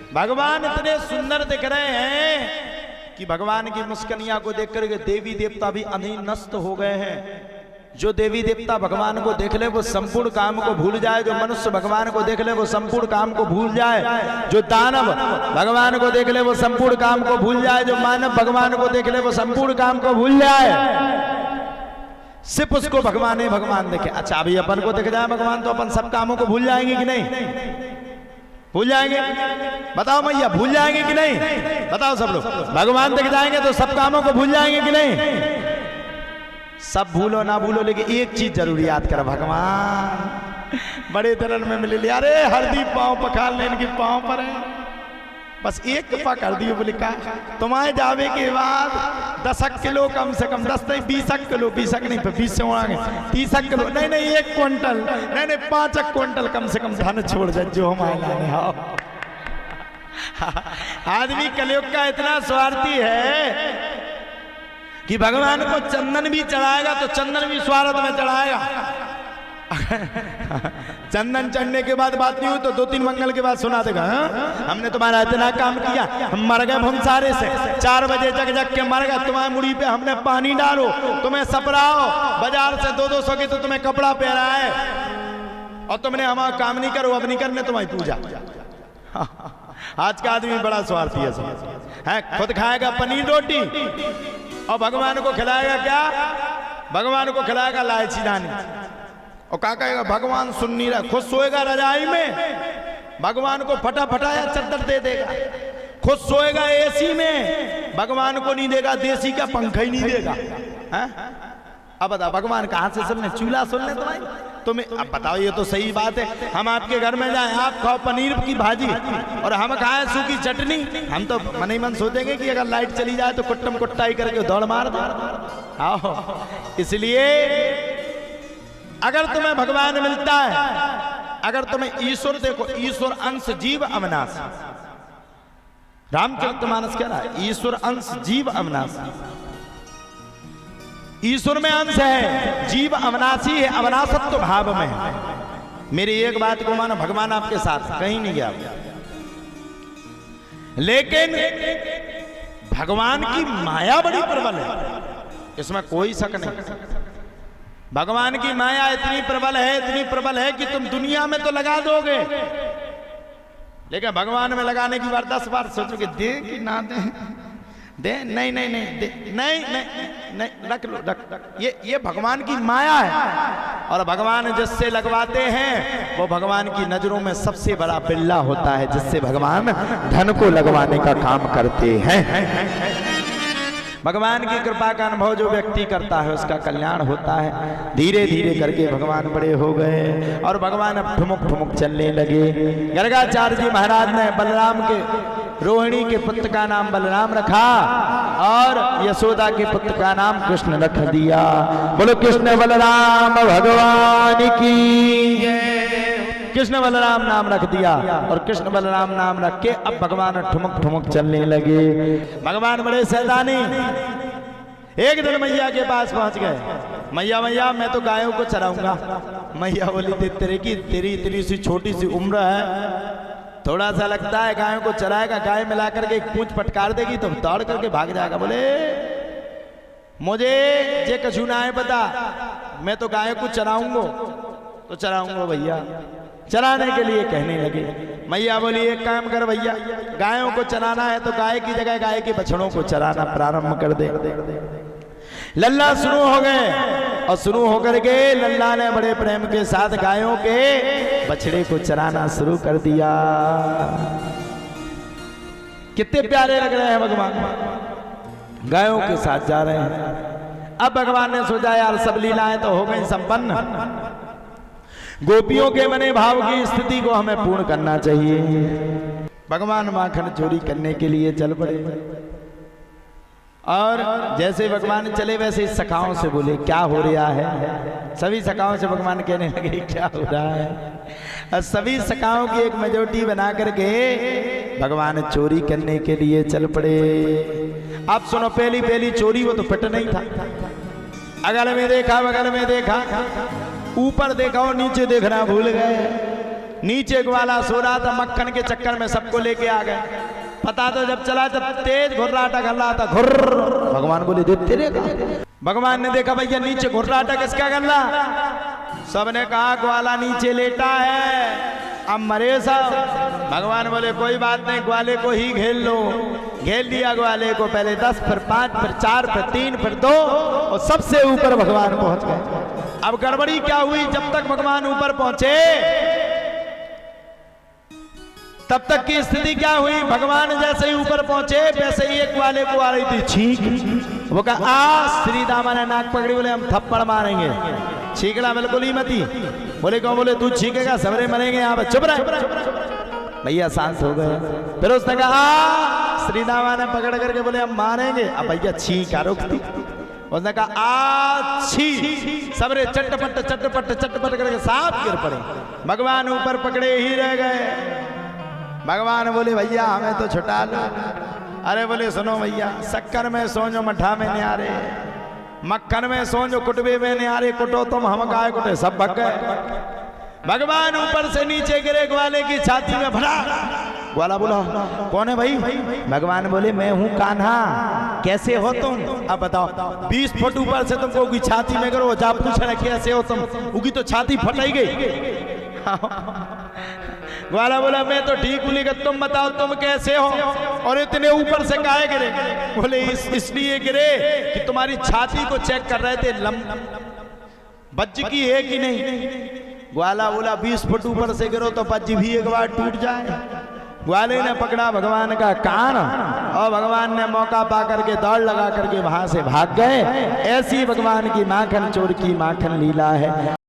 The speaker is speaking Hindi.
भगवान इतने सुंदर दिख रहे हैं कि भगवान की मुस्कनिया को देख करके देवी देवता भी अधीनस्थ हो गए हैं। जो देवी देवता भगवान को देख ले वो संपूर्ण काम को भूल जाए, जो मनुष्य भगवान को देख ले वो संपूर्ण काम को भूल जाए, जो दानव भगवान को देख ले वो संपूर्ण काम को भूल जाए, जो मानव भगवान को देख ले वो संपूर्ण काम को भूल जाए, सिर्फ उसको भगवान ही भगवान देखे। अच्छा अभी अपन को दिख जाए भगवान तो अपन सब कामों को भूल जाएंगे कि नहीं? भूल जाएंगे? बताओ मैया, भूल जाएंगे कि नहीं? बताओ सब लोग, भगवान दिख जाएंगे तो सब कामों को भूल जाएंगे कि नहीं? सब भूलो ना भूलो, लेकिन एक चीज जरूर याद करो, भगवान बड़े तरल में मिले लिया। अरे हरदी पांव पखाल ले, इनकी पांव पर है, बस एक कृपा कर दियो। बोले का तुम्हारे जावे के बाद 10 किलो कम से कम, 10 नहीं 20 किलो, 20 नहीं 20 से होंगे 30 किलो, नहीं नहीं 1 क्विंटल, नहीं नहीं 5 क्विंटल कम से कम धन छोड़ जाए जो हमारे लाने। आओ आदमी कलयुग का इतना स्वार्थी है कि भगवान को चंदन भी चढ़ाएगा तो चंदन भी स्वार्थ में चढ़ाएगा। चंदन चढ़ने के बाद बात नहीं हुई तो 2-3 मंगल के बाद सुना देगा, हमने तुम्हारा इतना काम किया, हम मर गए भूमसारे से, 4 बजे जग जग के मर गए, तुम्हारी मुड़ी पे हमने पानी डालो, तुम्हें सपराओ, बाजार से 200 की तो तुम्हें कपड़ा पहना है, और तुमने हमारा काम नहीं करो, अब नहीं करने तुम्हारी पूजा। आज का आदमी बड़ा स्वार्थी है, खुद खाएगा पनीर रोटी और भगवान को खिलाएगा क्या? भगवान को खिलाएगा लालची दानी, और क्या कहेगा? भगवान सुन नहीं रहा, खुद सोएगा रजाई में, भगवान को फटा फटाया चद्दर दे देगा, खुद सोएगा एसी में, भगवान को नहीं देगा देसी का पंखा ही नहीं देगा। है? अब बताओ भगवान कहां से सुनने? चूल्हा सुनने तुम्हें? अब बताओ, ये तो सही बात है, हम आपके घर में जाएं, आप खाओ पनीर की भाजी और हम खाएं सूखी चटनी, हम तो मन ही मन सोचेंगे कि अगर लाइट चली जाए तो कुट्टम कुट्टाई करके दौड़ मार दो। आओ, इसलिए अगर तुम्हें भगवान मिलता है, अगर तुम्हें ईश्वर देखो, ईश्वर अंश जीव अविनाश, रामचरितमानस कह रहा है ईश्वर अंश जीव अविनाश, ईश्वर में अंश है, जीव अविनाशी है, अविनाशत्व भाव में है। मेरी एक बात को मानो, भगवान आपके साथ कहीं नहीं गया, लेकिन भगवान की माया बड़ी प्रबल है, इसमें कोई शक नहीं। भगवान की माया इतनी प्रबल है, इतनी प्रबल है कि तुम दुनिया में तो लगा दोगे, लेकिन भगवान में लगाने की बार 10 बार सोचोगे दे कि ना दे, दे नहीं नहीं नहीं दे, नहीं नहीं नहीं रख लो, रख। ये भगवान की माया है, और भगवान जिससे लगवाते हैं वो भगवान की नजरों में सबसे बड़ा बिल्ला होता है, जिससे भगवान धन को लगवाने का काम करते हैं। भगवान की कृपा का अनुभव जो व्यक्ति करता है उसका कल्याण होता है। धीरे धीरे करके भगवान बड़े हो गए और भगवान अब ठुमुक ठुमुक चलने लगे। गर्गाचार्य जी महाराज ने बलराम के, रोहिणी के पुत्र का नाम बलराम रखा और यशोदा के पुत्र का नाम कृष्ण रख दिया। बोलो कृष्ण बलराम भगवान की। कृष्ण बलराम नाम रख दिया और कृष्ण बलराम नाम रख के अब भगवान ठुमक ठुमक चलने लगे। भगवान बड़े सैतानी एक दिन मैया के पास पहुंच गए। मैया मैया मैं तो गायों को चराऊंगा। मैया बोली तेरी इतनी सी छोटी सी उम्र है, थोड़ा सा लगता है गायों को चराएगा, गाय मिला करके एक पूंछ पटकार देगी तो दौड़ करके भाग जाएगा। बोले मुझे जे कछु ना है पता, मैं तो गायों को चराऊंगा तो चराऊंगा भैया। चराने के लिए कहने लगे। मैया बोली एक काम कर भैया, गायों को चराना है तो गाय की जगह गाय के बछड़ों को चराना प्रारंभ कर दे। लल्ला शुरू हो गए और शुरू होकर के लल्ला ने बड़े प्रेम के साथ गायों के बछड़े को चराना शुरू कर दिया। कितने प्यारे लग रहे हैं भगवान, गायों के साथ जा रहे हैं। अब भगवान ने सोचा यार सब लीलाएं तो हो गई संपन्न, गोपियों के मने भाव की स्थिति को हमें पूर्ण करना चाहिए। भगवान माखन चोरी करने के लिए चल पड़े और जैसे भगवान चले वैसे सखाओं से बोले क्या हो रहा है। सभी सखाओं से भगवान कहने लगे क्या हो रहा है, और सभी सखाओं की एक मेजोरिटी बना करके भगवान चोरी करने के लिए चल पड़े। अब सुनो, पहली चोरी वो तो पिट नहीं था। अगल में देखा, बगल में देखा, ऊपर देखा और नीचे देखना भूल गए। नीचे ग्वाला सो रहा था, मक्खन के चक्कर में सबको लेके आ गए। पता तो जब चला तब तेज घुर्राटा कर रहा था, घुर्र। भगवान बोले देते रे। भगवान ने देखा भैया नीचे घुर्राटा किसका कर रहा। सबने कहा ग्वाला नीचे लेटा है, अब मरे सब। भगवान बोले कोई बात नहीं, ग्वाले को ही घेर लो। घेर लिया ग्वाले को, पहले 10 फिर 5 फिर 4 फिर 3 फिर 2 और सबसे ऊपर भगवान पहुंच गए। अब गड़बड़ी क्या हुई, जब तक भगवान ऊपर पहुंचे तब तक की स्थिति क्या हुई, भगवान जैसे ही ऊपर पहुंचे वैसे ही एक ग्वाले को आ रही थी छींक। वो कहा आ, श्री दामा ने नाक पकड़ी, बोले हम थप्पड़ मारेंगे। छींकना बिल्कुल ही मती। बोले क्यों, बोले तू छींकेगा सबरे मरेंगे यहाँ पर, चुप रहे। भैया शांत हो गए। फिर उसने कहा श्री दामा ने पकड़ करके बोले हम मारेंगे। अब भैया छींका रुकती। उसने कहा आ छी, सबरे चटपट चटपट चटपट करके साफ गिर पड़े। भगवान ऊपर पकड़े ही रह गए। भगवान बोले भैया हमें तो छुटा लो। अरे बोले सुनो भैया, शक्कर में सो जो मठा में न्यारे, मक्खन में सो जो कुटबे में न्यारे, कुटो तुम हम काय कुटे, सब भग गए। भगवान ऊपर से नीचे गिरे, ग्वाले की छाती में भरा। ग्वाला बोला कौन है भाई। भगवान बोले मैं हूँ कान्हा, कैसे हो तुम। अब बताओ 20 फुट ऊपर से तुमको उगी छाती में गिरो, जा पूछ रहे कैसे हो तुम। उगी तो छाती फटाई गई। ग्वाला बोला मैं तो ठीक हूँ, लेकिन तुम बताओ तुम कैसे हो और इतने ऊपर से काहे गिरे। बोले इसलिए गिरे कि तुम्हारी छाती को चेक कर रहे थे बज्ज की है कि नहीं। ग्वाला बोला 20 फुट ऊपर से गिरो तो बज्ज भी एक बार टूट जाए। ग्वाले ने पकड़ा भगवान का कान और भगवान ने मौका पा करके दौड़ लगा करके वहां से भाग गए। ऐसी भगवान की माखन चोर की माखन लीला है।